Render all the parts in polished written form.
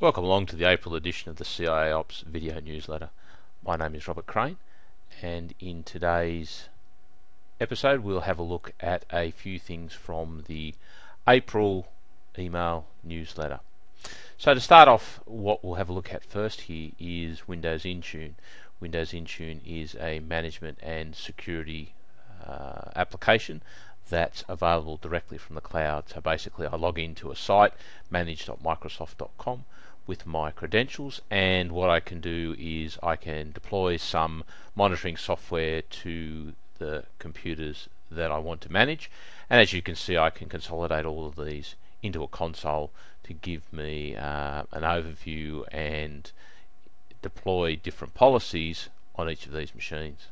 Welcome along to the April edition of the CIAOPS video newsletter. My name is Robert Crane, and in today's episode we'll have a look at a few things from the April email newsletter. So to start off, what we'll have a look at first here is Windows Intune. Windows Intune is a management and security application that's available directly from the cloud. So basically I log into a site, manage.microsoft.com, with my credentials, and what I can do is I can deploy some monitoring software to the computers that I want to manage, and as you can see I can consolidate all of these into a console to give me an overview and deploy different policies on each of these machines.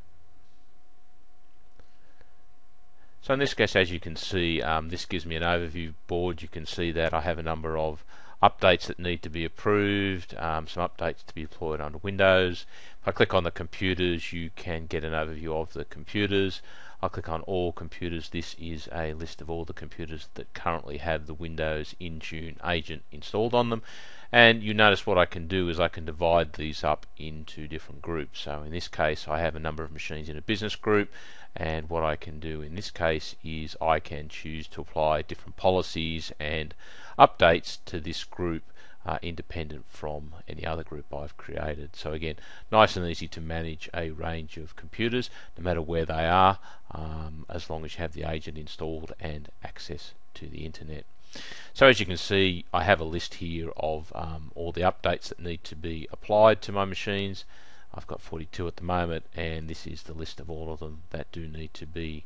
So in this case, as you can see, this gives me an overview board. You can see that I have a number of updates that need to be approved, some updates to be deployed under Windows. If I click on the computers, you can get an overview of the computers. I'll click on all computers. This is a list of all the computers that currently have the Windows Intune agent installed on them. And you notice what I can do is I can divide these up into different groups. So in this case I have a number of machines in a business group, and what I can do in this case is I can choose to apply different policies and updates to this group independent from any other group I've created. So again, nice and easy to manage a range of computers no matter where they are, as long as you have the agent installed and access to the internet. So as you can see, I have a list here of all the updates that need to be applied to my machines. I've got 42 at the moment, and this is the list of all of them that do need to be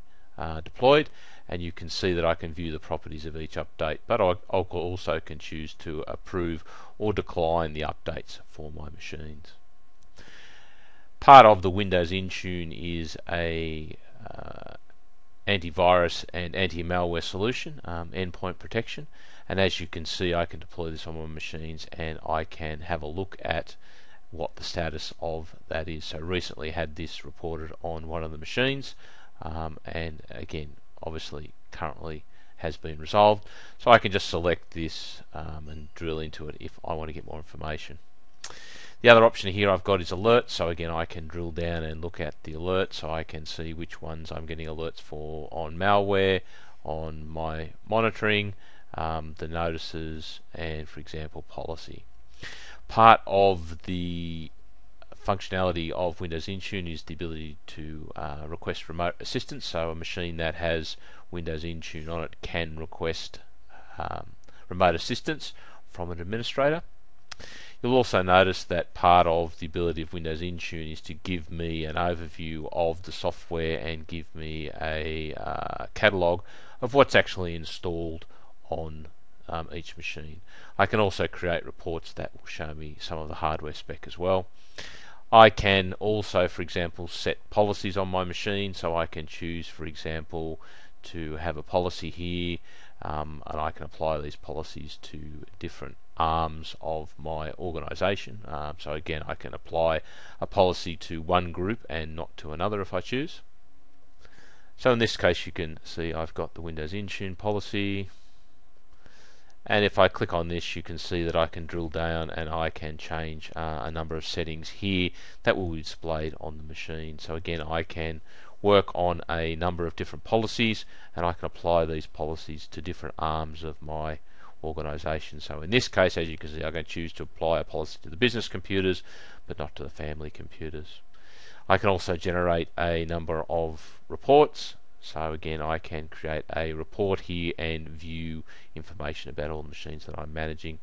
deployed, and you can see that I can view the properties of each update, but I also can choose to approve or decline the updates for my machines. Part of the Windows Intune is a antivirus and anti-malware solution, Endpoint Protection, and as you can see I can deploy this on my machines and I can have a look at what the status of that is. So recently had this reported on one of the machines, and again obviously currently has been resolved, so I can just select this and drill into it if I want to get more information. The other option here I've got is alerts, so again I can drill down and look at the alerts, so I can see which ones I'm getting alerts for on malware, on my monitoring, the notices, and for example policy. Part of the functionality of Windows Intune is the ability to request remote assistance, so a machine that has Windows Intune on it can request remote assistance from an administrator. You'll also notice that part of the ability of Windows Intune is to give me an overview of the software and give me a catalogue of what's actually installed on each machine. I can also create reports that will show me some of the hardware spec as well. I can also, for example, set policies on my machine, so I can choose, for example, to have a policy here, and I can apply these policies to different arms of my organization. So again, I can apply a policy to one group and not to another if I choose. So in this case you can see I've got the Windows Intune policy, and if I click on this you can see that I can drill down and I can change a number of settings here that will be displayed on the machine. So again I can work on a number of different policies, and I can apply these policies to different arms of my organization. So in this case, as you can see, I can choose to apply a policy to the business computers but not to the family computers. I can also generate a number of reports, so again I can create a report here and view information about all the machines that I'm managing,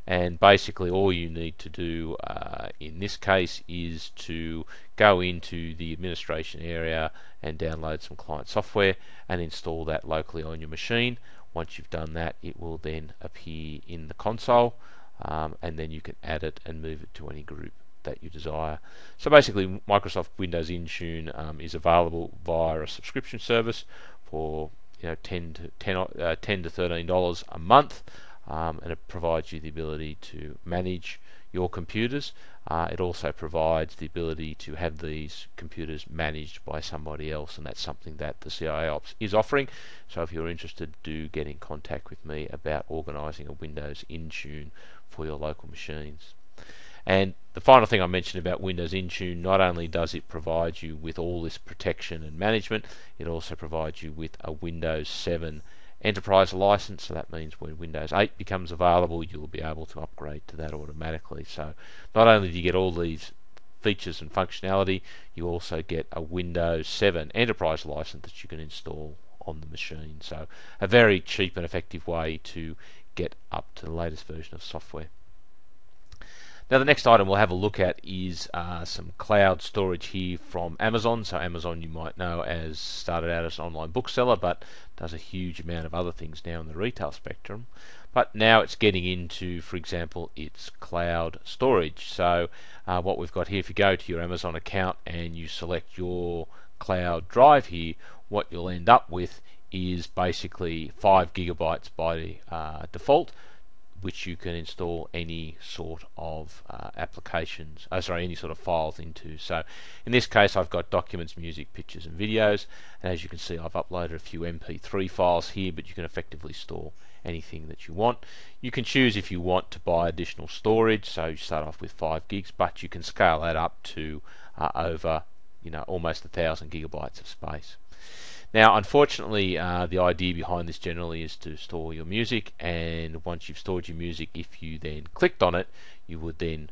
and basically all you need to do in this case is to go into the administration area and download some client software and install that locally on your machine. Once you've done that, it will then appear in the console, and then you can add it and move it to any group that you desire. So basically Microsoft Windows Intune is available via a subscription service for $10 to $13 a month, and it provides you the ability to manage your computers It also provides the ability to have these computers managed by somebody else, and that's something that the CIAOPS is offering. So if you're interested, do get in contact with me about organising a Windows Intune for your local machines. And the final thing I mentioned about Windows Intune, not only does it provide you with all this protection and management, it also provides you with a Windows 7 enterprise license. So that means when Windows 8 becomes available, you'll be able to upgrade to that automatically. So not only do you get all these features and functionality, you also get a Windows 7 enterprise license that you can install on the machine. So a very cheap and effective way to get up to the latest version of software. Now the next item we'll have a look at is some cloud storage here from Amazon. So Amazon, you might know, as started out as an online bookseller, but does a huge amount of other things now in the retail spectrum. But now it's getting into, for example, its cloud storage. So what we've got here, if you go to your Amazon account and you select your cloud drive here, what you'll end up with is basically 5 gigabytes by default, which you can install any sort of applications, any sort of files into. So in this case I've got documents, music, pictures and videos, and as you can see I've uploaded a few MP3 files here, but you can effectively store anything that you want. You can choose if you want to buy additional storage, so you start off with 5 gigs, but you can scale that up to over almost 1,000 gigabytes of space. Now, unfortunately, the idea behind this generally is to store your music, and once you've stored your music, if you then clicked on it, you would then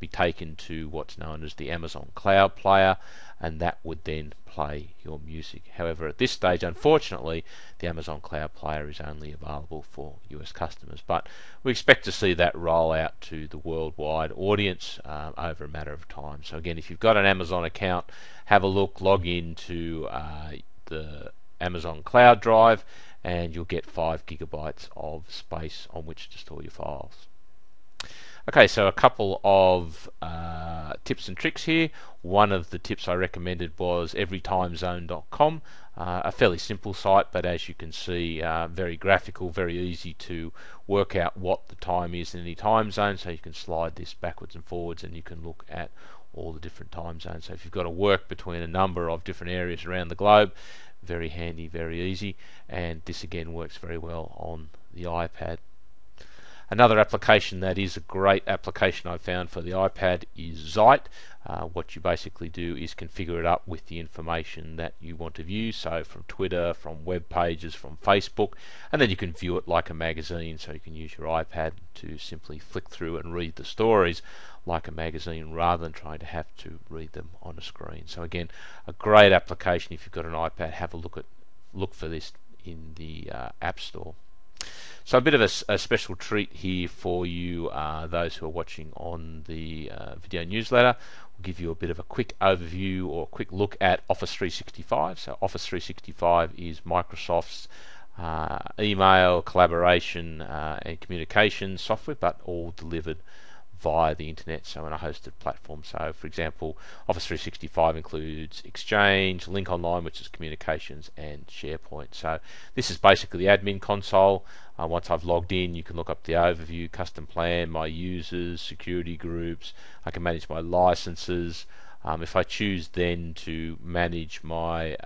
be taken to what's known as the Amazon Cloud Player, and that would then play your music. However, at this stage, unfortunately, the Amazon Cloud Player is only available for US customers, but we expect to see that roll out to the worldwide audience over a matter of time. So again, if you've got an Amazon account, have a look, log into the Amazon Cloud Drive, and you'll get 5 gigabytes of space on which to store your files. Okay, so a couple of tips and tricks here. One of the tips I recommended was everytimezone.com, a fairly simple site, but as you can see, very graphical, very easy to work out what the time is in any time zone. So you can slide this backwards and forwards, and you can look at all the different time zones. So if you've got to work between a number of different areas around the globe, very handy, very easy, and this again works very well on the iPad. Another application that is a great application I've found for the iPad is Zeit. What you basically do is configure it up with the information that you want to view, so from Twitter, from web pages, from Facebook, and then you can view it like a magazine, so you can use your iPad to simply flick through and read the stories like a magazine rather than trying to have to read them on a screen. So again, a great application. If you've got an iPad, have a look for this in the App Store. So a bit of a special treat here for you, those who are watching on the video newsletter. We'll give you a bit of a quick overview or a quick look at Office 365. So Office 365 is Microsoft's email, collaboration and communication software, but all delivered via the internet, so on a hosted platform. So for example, Office 365 includes Exchange, Link Online, which is communications, and SharePoint. So this is basically the admin console. Once I've logged in, you can look up the overview, custom plan, my users, security groups. I can manage my licenses. If I choose then to manage my,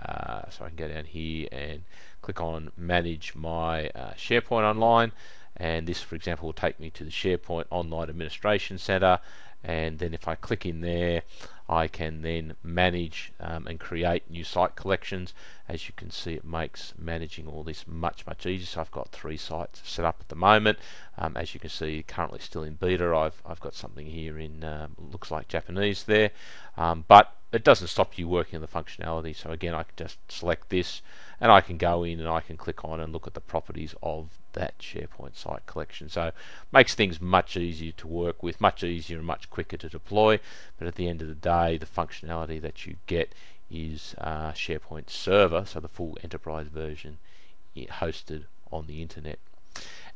so I can go down here and click on manage my SharePoint Online, and this, for example, will take me to the SharePoint Online Administration Center, and then if I click in there, I can then manage and create new site collections. As you can see, it makes managing all this much easier. So I've got 3 sites set up at the moment. As you can see, currently still in beta. I've got something here in looks like Japanese there, but it doesn't stop you working on the functionality. So again, I can just select this, and I can go in and I can click on and look at the properties of that SharePoint site collection. So makes things much easier to work with, much easier and much quicker to deploy. But at the end of the day, the functionality that you get is SharePoint Server, so the full enterprise version hosted on the internet.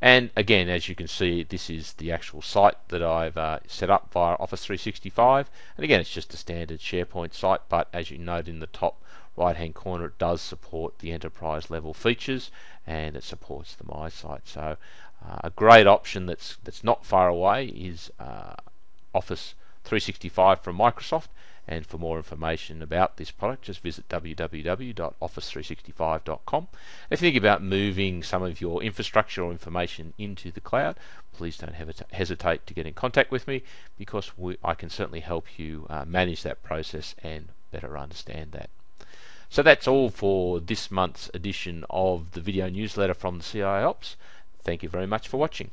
And again, as you can see, this is the actual site that I've set up via Office 365. And again, it's just a standard SharePoint site, but as you note in the top right hand corner, it does support the enterprise level features, and it supports the My Site. So a great option that's not far away is Office 365 from Microsoft. And for more information about this product, just visit www.office365.com. If you think about moving some of your infrastructure or information into the cloud, please don't hesitate to get in contact with me, because I can certainly help you manage that process and better understand that. So that's all for this month's edition of the video newsletter from the CIAOPS. Thank you very much for watching.